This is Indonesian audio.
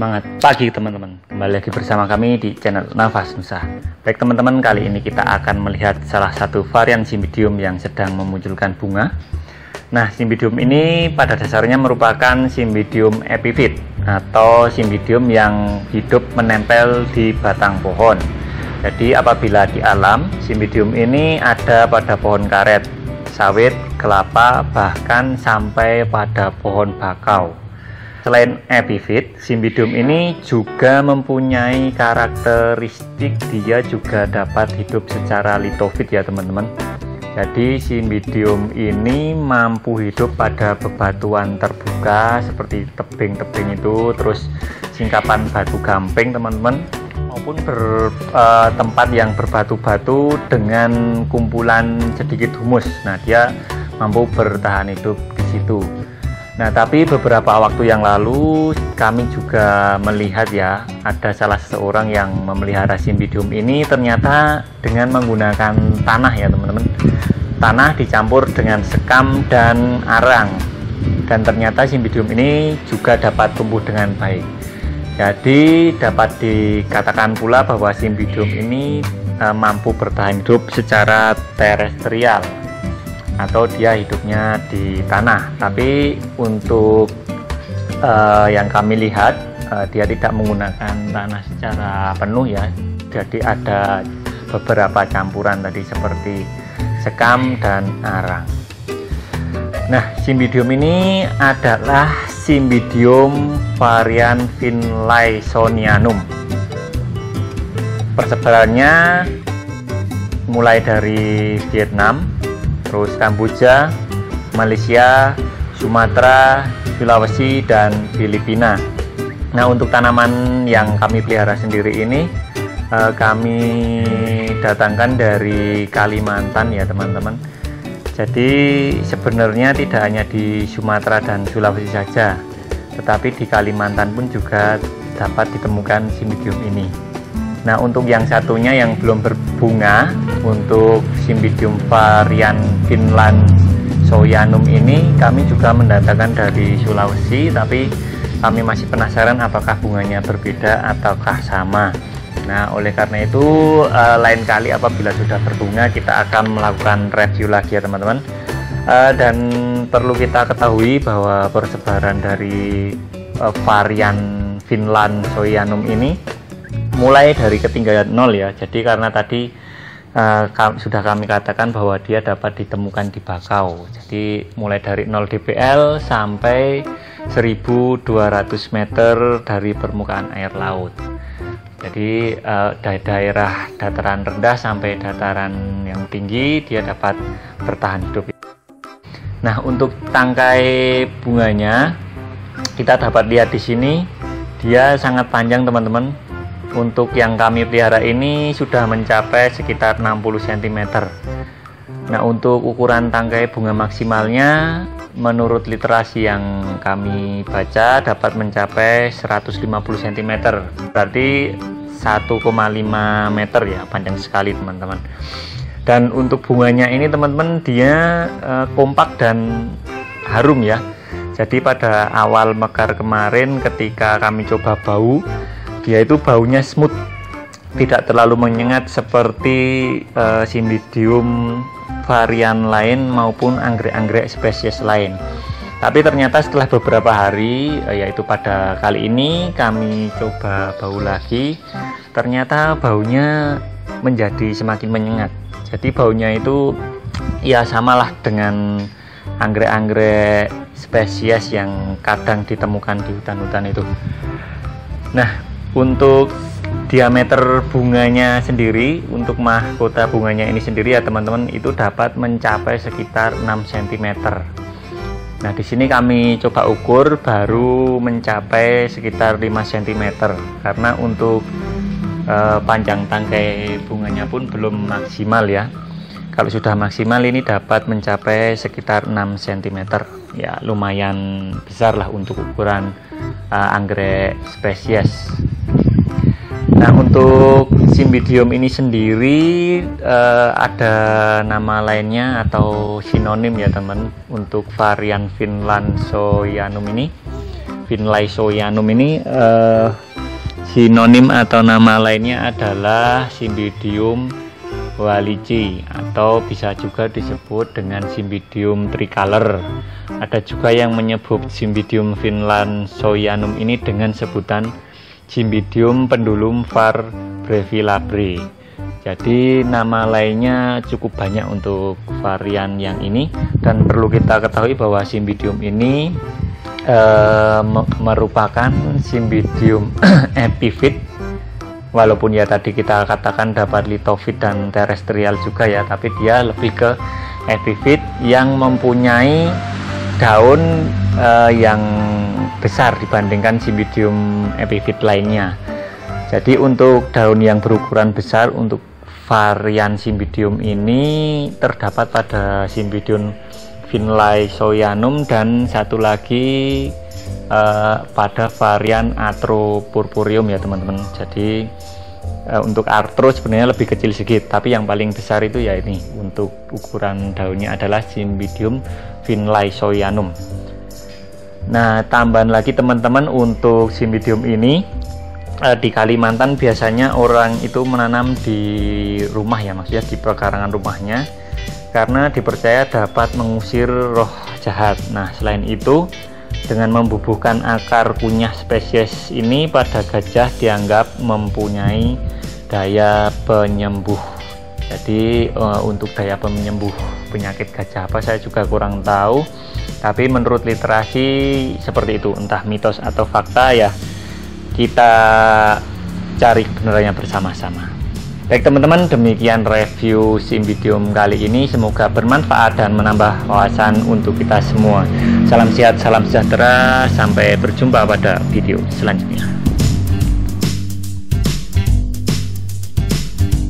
Semangat pagi teman-teman, kembali lagi bersama kami di channel Nafas Nusa. Baik teman-teman, kali ini kita akan melihat salah satu varian Cymbidium yang sedang memunculkan bunga. Nah, Cymbidium ini pada dasarnya merupakan Cymbidium epiphyt atau Cymbidium yang hidup menempel di batang pohon. Jadi apabila di alam, Cymbidium ini ada pada pohon karet, sawit, kelapa, bahkan sampai pada pohon bakau. Selain epifit, Cymbidium ini juga mempunyai karakteristik dia juga dapat hidup secara litofit ya teman-teman. Jadi Cymbidium ini mampu hidup pada bebatuan terbuka seperti tebing-tebing itu, terus singkapan batu gamping teman-teman, maupun tempat yang berbatu-batu dengan kumpulan sedikit humus. Nah, dia mampu bertahan hidup di situ. Nah, tapi beberapa waktu yang lalu kami juga melihat ya, ada salah seseorang yang memelihara Cymbidium ini ternyata dengan menggunakan tanah ya teman-teman. Tanah dicampur dengan sekam dan arang. Dan ternyata Cymbidium ini juga dapat tumbuh dengan baik. Jadi dapat dikatakan pula bahwa Cymbidium ini mampu bertahan hidup secara terestrial, atau dia hidupnya di tanah. Tapi untuk yang kami lihat, dia tidak menggunakan tanah secara penuh ya. Jadi ada beberapa campuran tadi seperti sekam dan arang. Nah, Cymbidium ini adalah Cymbidium varian Finlaysonianum. Persebarannya mulai dari Vietnam, terus Kamboja, Malaysia, Sumatera, Sulawesi, dan Filipina. Nah, untuk tanaman yang kami pelihara sendiri ini kami datangkan dari Kalimantan ya teman-teman. Jadi sebenarnya tidak hanya di Sumatera dan Sulawesi saja, tetapi di Kalimantan pun juga dapat ditemukan Cymbidium ini. Nah, untuk yang satunya yang belum berbunga, untuk Cymbidium varian Finlaysonianum ini kami juga mendatangkan dari Sulawesi, tapi kami masih penasaran apakah bunganya berbeda ataukah sama. Nah, oleh karena itu lain kali apabila sudah berbunga kita akan melakukan review lagi ya teman-teman. Dan perlu kita ketahui bahwa persebaran dari varian Finlaysonianum ini mulai dari ketinggian 0 ya. Jadi karena tadi sudah kami katakan bahwa dia dapat ditemukan di bakau. Jadi mulai dari 0 dpl sampai 1200 meter dari permukaan air laut. Jadi dari daerah dataran rendah sampai dataran yang tinggi dia dapat bertahan hidup. Nah, untuk tangkai bunganya kita dapat lihat di sini dia sangat panjang teman-teman. Untuk yang kami pelihara ini sudah mencapai sekitar 60 cm. Nah, untuk ukuran tangkai bunga maksimalnya menurut literasi yang kami baca dapat mencapai 150 cm. Berarti 1,5 meter ya, panjang sekali teman-teman. Dan untuk bunganya ini teman-teman dia kompak dan harum ya. Jadi pada awal mekar kemarin ketika kami coba bau, dia itu baunya smooth, tidak terlalu menyengat seperti Cymbidium varian lain maupun anggrek-anggrek spesies lain. Tapi ternyata setelah beberapa hari, yaitu pada kali ini kami coba bau lagi, ternyata baunya menjadi semakin menyengat. Jadi baunya itu ya samalah dengan anggrek-anggrek spesies yang kadang ditemukan di hutan-hutan itu. Nah, untuk diameter bunganya sendiri, untuk mahkota bunganya ini sendiri ya teman-teman, itu dapat mencapai sekitar 6 cm. Nah, di sini kami coba ukur baru mencapai sekitar 5 cm karena untuk panjang tangkai bunganya pun belum maksimal ya. Kalau sudah maksimal ini dapat mencapai sekitar 6 cm. Ya, lumayan besar lah untuk ukuran anggrek spesies. Nah, untuk Cymbidium ini sendiri ada nama lainnya atau sinonim ya teman untuk varian Finlaysonianum ini. finlaysoianum ini sinonim atau nama lainnya adalah Cymbidium wallichii atau bisa juga disebut dengan Cymbidium tricolor. Ada juga yang menyebut Cymbidium finlaysoianum ini dengan sebutan Cymbidium pendulum var brevilabre. Jadi nama lainnya cukup banyak untuk varian yang ini, dan perlu kita ketahui bahwa Cymbidium ini merupakan Cymbidium epifit, walaupun ya tadi kita katakan dapat litofit dan terestrial juga ya, tapi dia lebih ke epifit yang mempunyai daun yang besar dibandingkan Cymbidium epifit lainnya. Jadi untuk daun yang berukuran besar untuk varian Cymbidium ini terdapat pada Cymbidium finlaysoianum dan satu lagi pada varian Atropurpureum ya teman-teman. Jadi untuk Artro sebenarnya lebih kecil sedikit, tapi yang paling besar itu ya ini untuk ukuran daunnya adalah Cymbidium finlaysoianum. Nah, tambahan lagi teman-teman untuk Cymbidium ini di Kalimantan biasanya orang itu menanam di rumah ya, maksudnya di pekarangan rumahnya, karena dipercaya dapat mengusir roh jahat. Nah, selain itu dengan membubuhkan akar kunyah spesies ini pada gajah dianggap mempunyai daya penyembuh. Jadi untuk daya penyembuh penyakit gajah apa saya juga kurang tahu, tapi menurut literasi seperti itu, entah mitos atau fakta ya kita cari kebenarannya bersama-sama. Baik teman-teman, demikian review Cymbidium kali ini, semoga bermanfaat dan menambah wawasan untuk kita semua. Salam sehat, salam sejahtera, sampai berjumpa pada video selanjutnya.